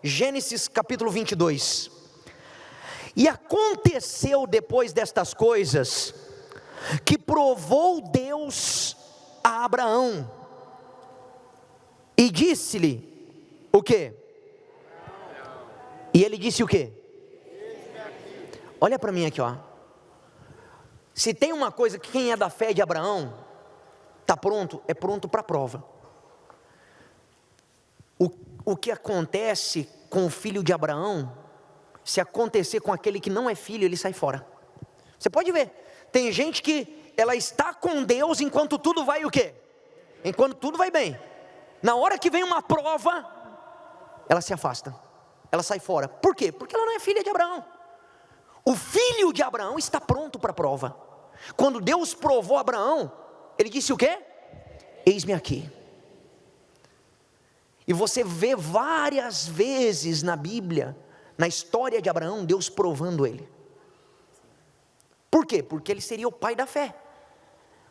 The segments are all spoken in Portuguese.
Gênesis capítulo 22. E aconteceu depois destas coisas, que provou Deus a Abraão, e disse-lhe, o quê? E ele disse o quê? Olha para mim aqui, ó. Se tem uma coisa que quem é da fé de Abraão, está pronto, é pronto para a prova. O que acontece com o filho de Abraão, se acontecer com aquele que não é filho, ele sai fora. Você pode ver, tem gente que ela está com Deus enquanto tudo vai o quê? Enquanto tudo vai bem. Na hora que vem uma prova, ela se afasta, ela sai fora. Por quê? Porque ela não é filha de Abraão. O filho de Abraão está pronto para a prova. Quando Deus provou Abraão, ele disse o quê? Eis-me aqui. E você vê várias vezes na Bíblia, na história de Abraão, Deus provando ele. Por quê? Porque ele seria o pai da fé.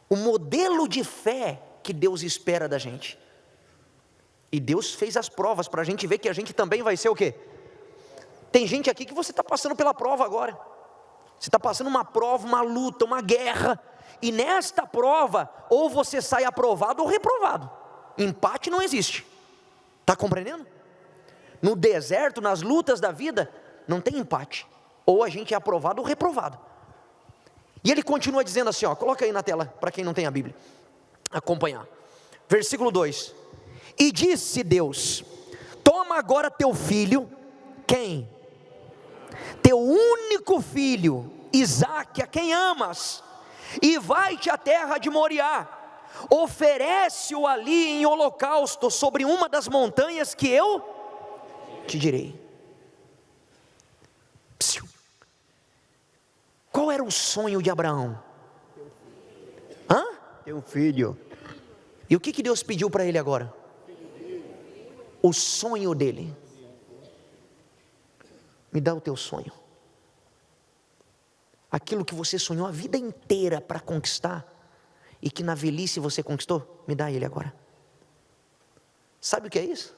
O modelo de fé que Deus espera da gente. E Deus fez as provas para a gente ver que a gente também vai ser o quê? Tem gente aqui que você está passando pela prova agora. Você está passando uma prova, uma luta, uma guerra. E nesta prova, ou você sai aprovado ou reprovado. Empate não existe. Está compreendendo? No deserto, nas lutas da vida, não tem empate. Ou a gente é aprovado ou reprovado. E ele continua dizendo assim, ó, coloca aí na tela, para quem não tem a Bíblia, acompanhar. Versículo 2. E disse Deus, toma agora teu filho, quem? Teu único filho, Isaque, a quem amas, e vai-te à terra de Moriá. Oferece-o ali em holocausto sobre uma das montanhas que eu te direi. Psiu. Qual era o sonho de Abraão? Ter um filho. E o que Deus pediu para ele agora? O sonho dele. Me dá o teu sonho. Aquilo que você sonhou a vida inteira para conquistar, e que na velhice você conquistou, me dá ele agora. Sabe o que é isso?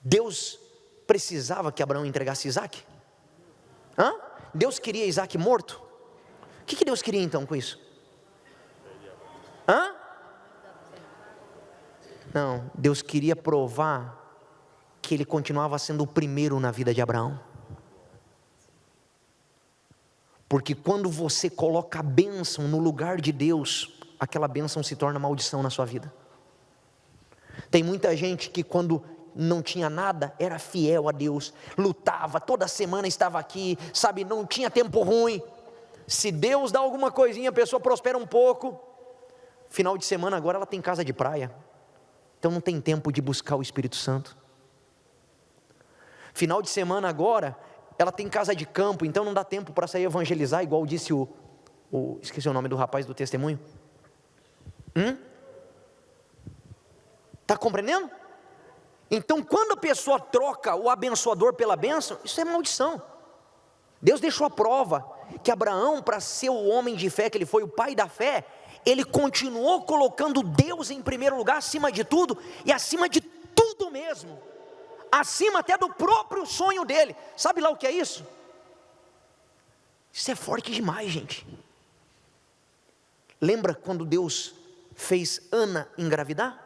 Deus precisava que Abraão entregasse Isaque? Deus queria Isaque morto? O que Deus queria então com isso? Não, Deus queria provar que ele continuava sendo o primeiro na vida de Abraão. Porque quando você coloca a bênção no lugar de Deus, aquela bênção se torna maldição na sua vida. Tem muita gente que quando não tinha nada, era fiel a Deus, lutava, toda semana estava aqui, sabe, não tinha tempo ruim. Se Deus dá alguma coisinha, a pessoa prospera um pouco. Final de semana agora ela tem casa de praia, então não tem tempo de buscar o Espírito Santo. Final de semana agora ela tem casa de campo, então não dá tempo para sair evangelizar, igual disse esqueci o nome do rapaz do testemunho. Está compreendendo? Então quando a pessoa troca o abençoador pela bênção, isso é maldição. Deus deixou a prova, que Abraão, para ser o homem de fé que ele foi, o pai da fé, ele continuou colocando Deus em primeiro lugar, acima de tudo, e acima de tudo mesmo. Acima até do próprio sonho dele. Sabe lá o que é isso? Isso é forte demais, gente. Lembra quando Deus fez Ana engravidar?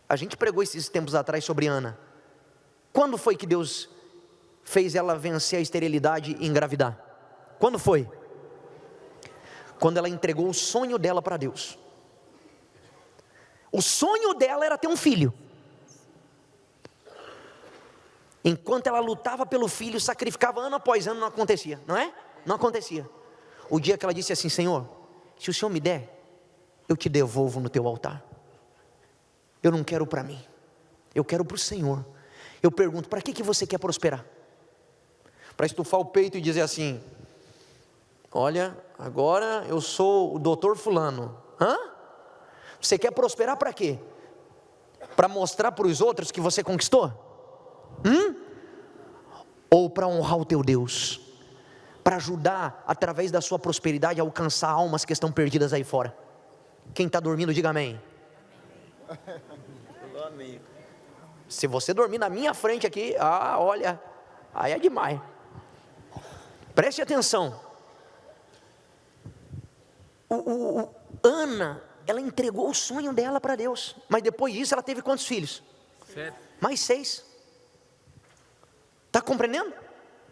A gente pregou esses tempos atrás sobre Ana. Quando foi que Deus fez ela vencer a esterilidade e engravidar? Quando foi? Quando ela entregou o sonho dela para Deus. O sonho dela era ter um filho. Enquanto ela lutava pelo filho, sacrificava ano após ano, não acontecia, não é? Não acontecia. O dia que ela disse assim, Senhor, se o Senhor me der, eu te devolvo no teu altar. Eu não quero para mim, eu quero para o Senhor. Eu pergunto, para que você quer prosperar? Para estufar o peito e dizer assim, olha, agora eu sou o doutor fulano. Você quer prosperar para quê? Para mostrar para os outros que você conquistou? Ou para honrar o teu Deus, para ajudar através da sua prosperidade a alcançar almas que estão perdidas aí fora? Quem está dormindo diga amém. Se você dormir na minha frente aqui, olha, aí é demais. Preste atenção. Ana, ela entregou o sonho dela para Deus, mas depois disso ela teve quantos filhos? 7. Mais 6. Está compreendendo?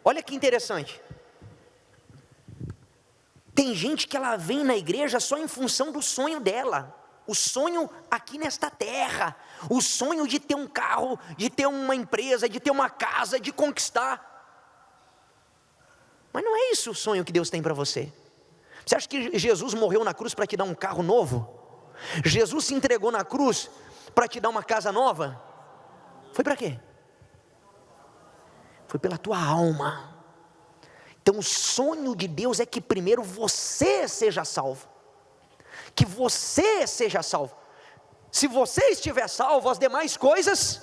Olha que interessante. Tem gente que ela vem na igreja só em função do sonho dela, o sonho aqui nesta terra, o sonho de ter um carro, de ter uma empresa, de ter uma casa, de conquistar. Mas não é isso o sonho que Deus tem para você. Você acha que Jesus morreu na cruz para te dar um carro novo? Jesus se entregou na cruz para te dar uma casa nova? Foi para quê? Foi pela tua alma. Então o sonho de Deus é que primeiro você seja salvo. Que você seja salvo. Se você estiver salvo, as demais coisas...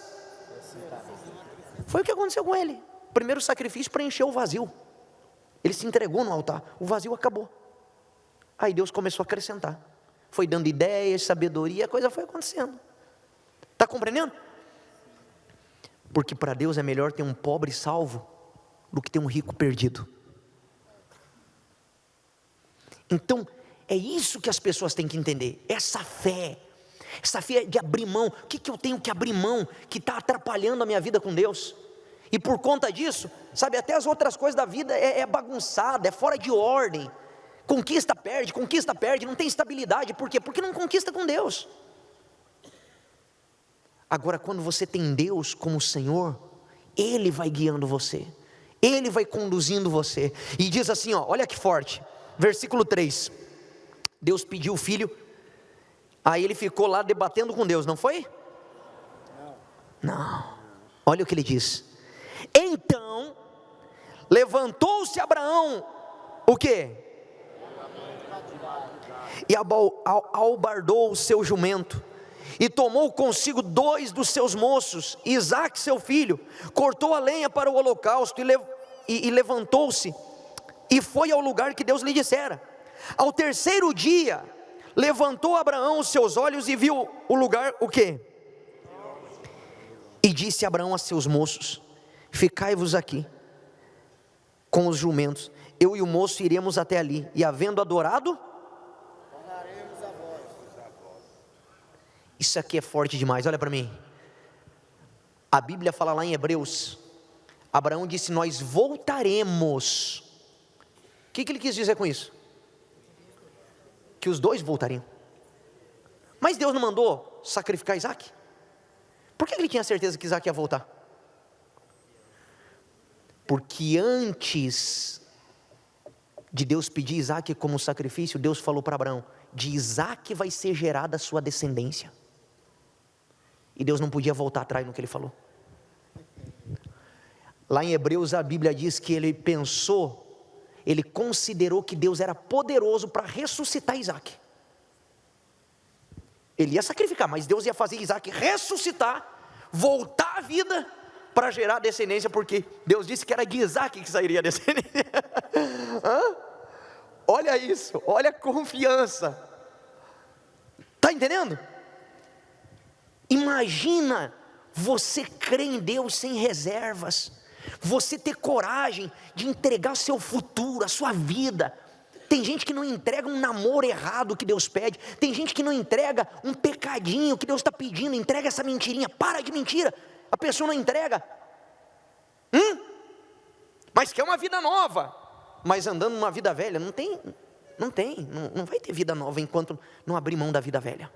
Foi o que aconteceu com ele. O primeiro sacrifício preencheu o vazio. Ele se entregou no altar, o vazio acabou. Aí Deus começou a acrescentar. Foi dando ideias, sabedoria, a coisa foi acontecendo. Está compreendendo? Porque para Deus é melhor ter um pobre salvo do que ter um rico perdido. Então, é isso que as pessoas têm que entender. Essa fé de abrir mão. O que eu tenho que abrir mão que está atrapalhando a minha vida com Deus? E por conta disso, sabe, até as outras coisas da vida é bagunçada, é fora de ordem. Conquista, perde, não tem estabilidade. Por quê? Porque não conquista com Deus. Agora, quando você tem Deus como Senhor, Ele vai guiando você, Ele vai conduzindo você. E diz assim, olha que forte, versículo 3. Deus pediu o filho, aí ele ficou lá debatendo com Deus, não foi? Não. Olha o que ele diz. Então, levantou-se Abraão, o quê? E albardou o seu jumento, e tomou consigo 2 dos seus moços, Isaque seu filho, cortou a lenha para o holocausto, e levantou-se, e foi ao lugar que Deus lhe dissera. Ao terceiro dia, levantou Abraão os seus olhos e viu o lugar, o quê? E disse Abraão a seus moços: ficai-vos aqui com os jumentos, eu e o moço iremos até ali, e havendo adorado, tornaremos a vós. Isso aqui é forte demais, olha para mim. A Bíblia fala lá em Hebreus, Abraão disse: nós voltaremos. O que ele quis dizer com isso? Que os 2 voltariam. Mas Deus não mandou sacrificar Isaque? Por que ele tinha certeza que Isaque ia voltar? Porque antes de Deus pedir Isaque como sacrifício, Deus falou para Abraão: de Isaque vai ser gerada a sua descendência. E Deus não podia voltar atrás no que ele falou. Lá em Hebreus a Bíblia diz que ele considerou que Deus era poderoso para ressuscitar Isaque. Ele ia sacrificar, mas Deus ia fazer Isaque ressuscitar, voltar à vida, para gerar descendência, porque Deus disse que era de Isaque que sairia a descendência. Olha isso, olha a confiança. Está entendendo? Imagina você crer em Deus sem reservas, você ter coragem de entregar o seu futuro, a sua vida. Tem gente que não entrega um namoro errado que Deus pede, tem gente que não entrega um pecadinho que Deus está pedindo, entrega essa mentirinha, para de mentira, a pessoa não entrega, mas quer uma vida nova, mas andando numa vida velha, não vai ter vida nova enquanto não abrir mão da vida velha.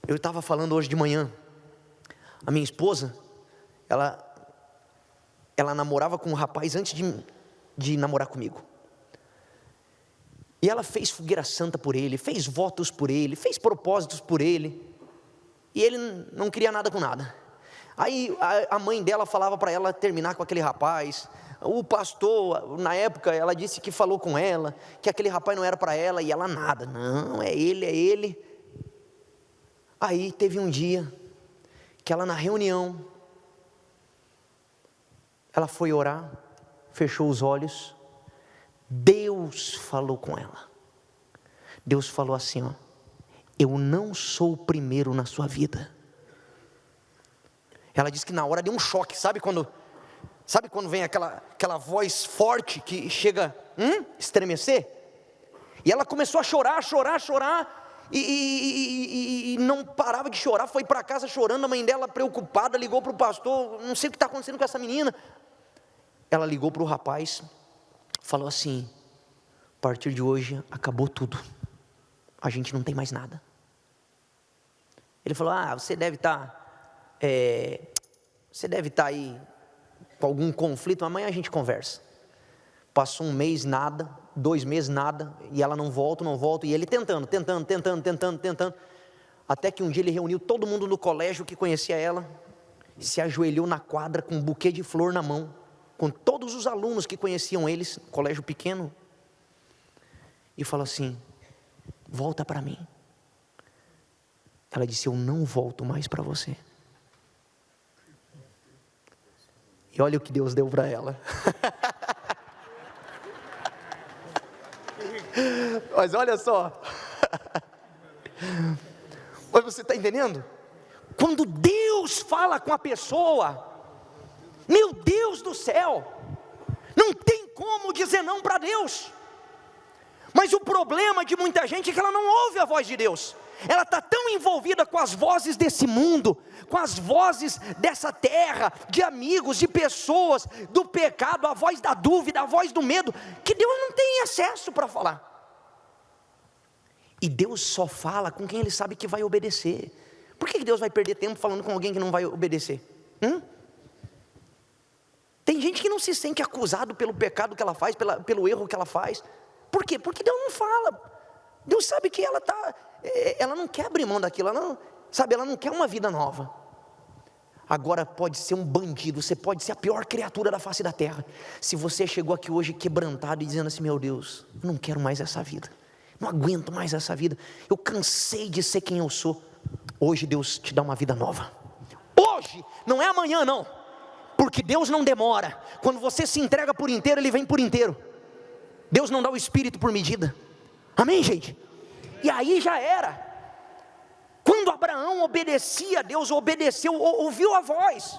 Eu estava falando hoje de manhã, a minha esposa, ela namorava com um rapaz antes de namorar comigo, e ela fez fogueira santa por ele, fez votos por ele, fez propósitos por ele, e ele não queria nada com nada. Aí a mãe dela falava para ela terminar com aquele rapaz. O pastor, na época, ela disse que falou com ela, que aquele rapaz não era para ela, e ela nada, não, é ele. Aí teve um dia, que ela na reunião, ela foi orar, fechou os olhos, Deus falou com ela. Deus falou assim: eu não sou o primeiro na sua vida. Ela disse que na hora deu um choque, sabe quando vem aquela voz forte que chega estremecer? E ela começou a chorar, e não parava de chorar, foi para casa chorando. A mãe dela preocupada, ligou para o pastor, não sei o que está acontecendo com essa menina. Ela ligou para o rapaz, falou assim: a partir de hoje acabou tudo, a gente não tem mais nada. Ele falou: você deve estar aí com algum conflito, amanhã a gente conversa. Passou 1 mês, nada, 2 meses, nada, e ela não volta, e ele tentando, até que um dia ele reuniu todo mundo no colégio que conhecia ela, se ajoelhou na quadra com um buquê de flor na mão, com todos os alunos que conheciam eles, colégio pequeno, e falou assim: volta para mim. Ela disse: eu não volto mais para você. E olha o que Deus deu para ela. Mas olha só. Mas você está entendendo? Quando Deus fala com a pessoa, meu Deus do céu, não tem como dizer não para Deus. Mas o problema de muita gente é que ela não ouve a voz de Deus. Ela está tão envolvida com as vozes desse mundo, com as vozes dessa terra, de amigos, de pessoas, do pecado, a voz da dúvida, a voz do medo, que Deus não tem acesso para falar. E Deus só fala com quem Ele sabe que vai obedecer. Por que Deus vai perder tempo falando com alguém que não vai obedecer? Tem gente que não se sente acusado pelo pecado que ela faz, pelo erro que ela faz. Por quê? Porque Deus não fala. Deus sabe que ela não quer abrir mão daquilo, ela não quer uma vida nova. Agora pode ser um bandido, você pode ser a pior criatura da face da terra. Se você chegou aqui hoje quebrantado e dizendo assim: meu Deus, eu não quero mais essa vida, não aguento mais essa vida, eu cansei de ser quem eu sou. Hoje Deus te dá uma vida nova. Hoje, não é amanhã não, porque Deus não demora. Quando você se entrega por inteiro, Ele vem por inteiro. Deus não dá o Espírito por medida. Amém, gente? E aí já era. Quando Abraão obedecia a Deus, obedeceu, ouviu a voz,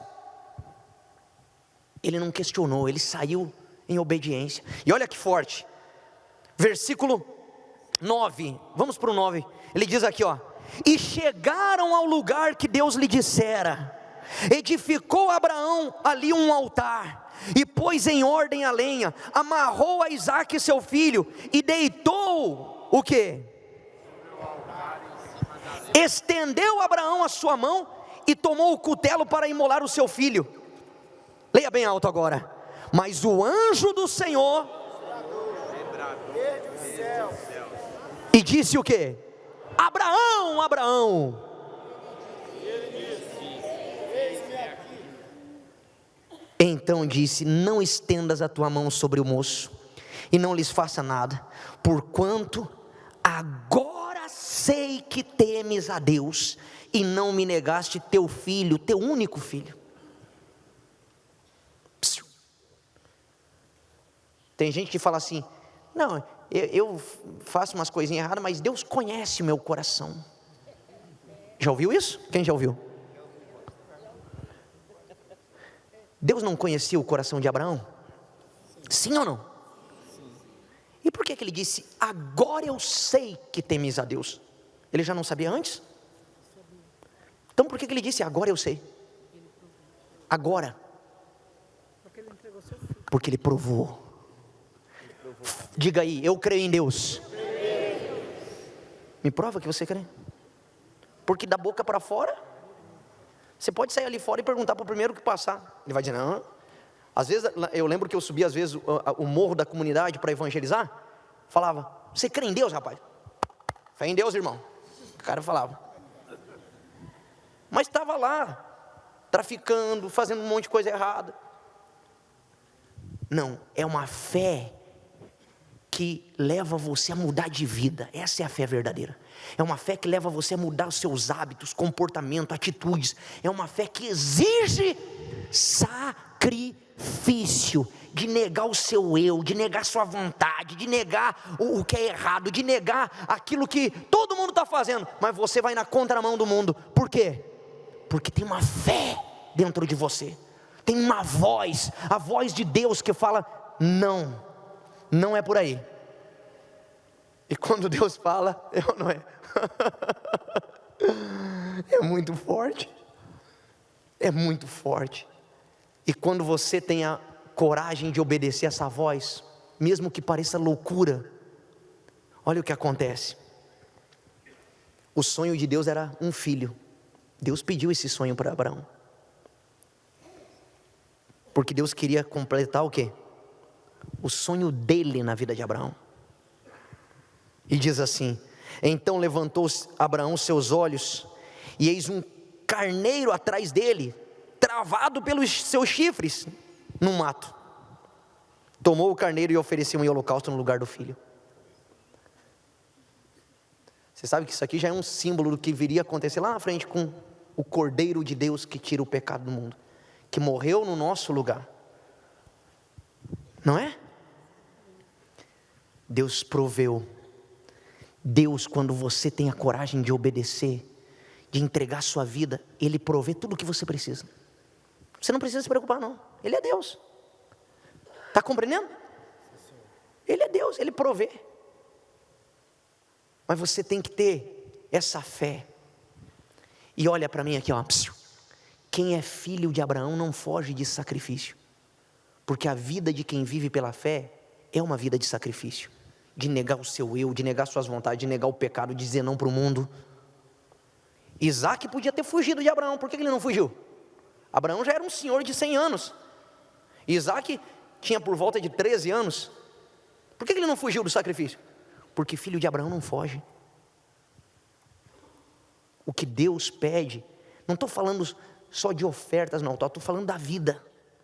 ele não questionou, ele saiu em obediência. E olha que forte, versículo 9, vamos para o 9, ele diz aqui, e chegaram ao lugar que Deus lhe dissera, edificou Abraão ali um altar, e pôs em ordem a lenha, amarrou a Isaque seu filho, e deitou o quê? Estendeu Abraão a sua mão, e tomou o cutelo para imolar o seu filho. Leia bem alto agora. Mas o anjo do Senhor, e disse o quê? Abraão, Abraão. Então disse: não estendas a tua mão sobre o moço, e não lhes faça nada, porquanto agora sei que temes a Deus, e não me negaste teu filho, teu único filho. Tem gente que fala assim: não, eu faço umas coisinhas erradas, mas Deus conhece o meu coração. Já ouviu isso? Quem já ouviu? Deus não conhecia o coração de Abraão? Sim ou não? E por que ele disse: agora eu sei que temes a Deus? Ele já não sabia antes? Então por que ele disse: agora eu sei? Agora? Porque ele provou. Diga aí: eu creio em Deus. Me prova que você crê. Porque da boca para fora, você pode sair ali fora e perguntar para o primeiro que passar. Ele vai dizer: não. Às vezes, eu lembro que eu subia às vezes o morro da comunidade para evangelizar. Falava: você crê em Deus, rapaz? Fé em Deus, irmão. O cara falava. Mas estava lá, traficando, fazendo um monte de coisa errada. Não, é uma fé que leva você a mudar de vida. Essa é a fé verdadeira. É uma fé que leva você a mudar os seus hábitos, comportamento, atitudes. É uma fé que exige sacrifício. sacrifício, de negar o seu eu, de negar sua vontade, de negar o que é errado, de negar aquilo que todo mundo está fazendo, mas você vai na contramão do mundo. Por quê? Porque tem uma fé dentro de você, tem uma voz, a voz de Deus que fala: não, não é por aí. E quando Deus fala, não é. É muito forte, é muito forte. E quando você tem a coragem de obedecer essa voz, mesmo que pareça loucura, olha o que acontece. O sonho de Deus era um filho. Deus pediu esse sonho para Abraão, porque Deus queria completar o quê? O sonho dele na vida de Abraão. E diz assim: então levantou Abraão seus olhos, e eis um carneiro atrás dele, travado pelos seus chifres, no mato. Tomou o carneiro e ofereceu em holocausto no lugar do filho. Você sabe que isso aqui já é um símbolo do que viria a acontecer lá na frente com o Cordeiro de Deus que tira o pecado do mundo, que morreu no nosso lugar, não é? Deus proveu. Deus, quando você tem a coragem de obedecer, de entregar sua vida, Ele provê tudo o que você precisa. Você não precisa se preocupar não, Ele é Deus. Está compreendendo? Ele é Deus, Ele provê. Mas você tem que ter essa fé. E olha para mim aqui, ó. Quem é filho de Abraão não foge de sacrifício, porque a vida de quem vive pela fé é uma vida de sacrifício, de negar o seu eu, de negar suas vontades, de negar o pecado, de dizer não para o mundo. Isaac podia ter fugido de Abraão. Por que ele não fugiu? Abraão já era um senhor de 100 anos. Isaac tinha por volta de 13 anos. Por que ele não fugiu do sacrifício? Porque filho de Abraão não foge. O que Deus pede, não estou falando só de ofertas no altar, estou falando da vida.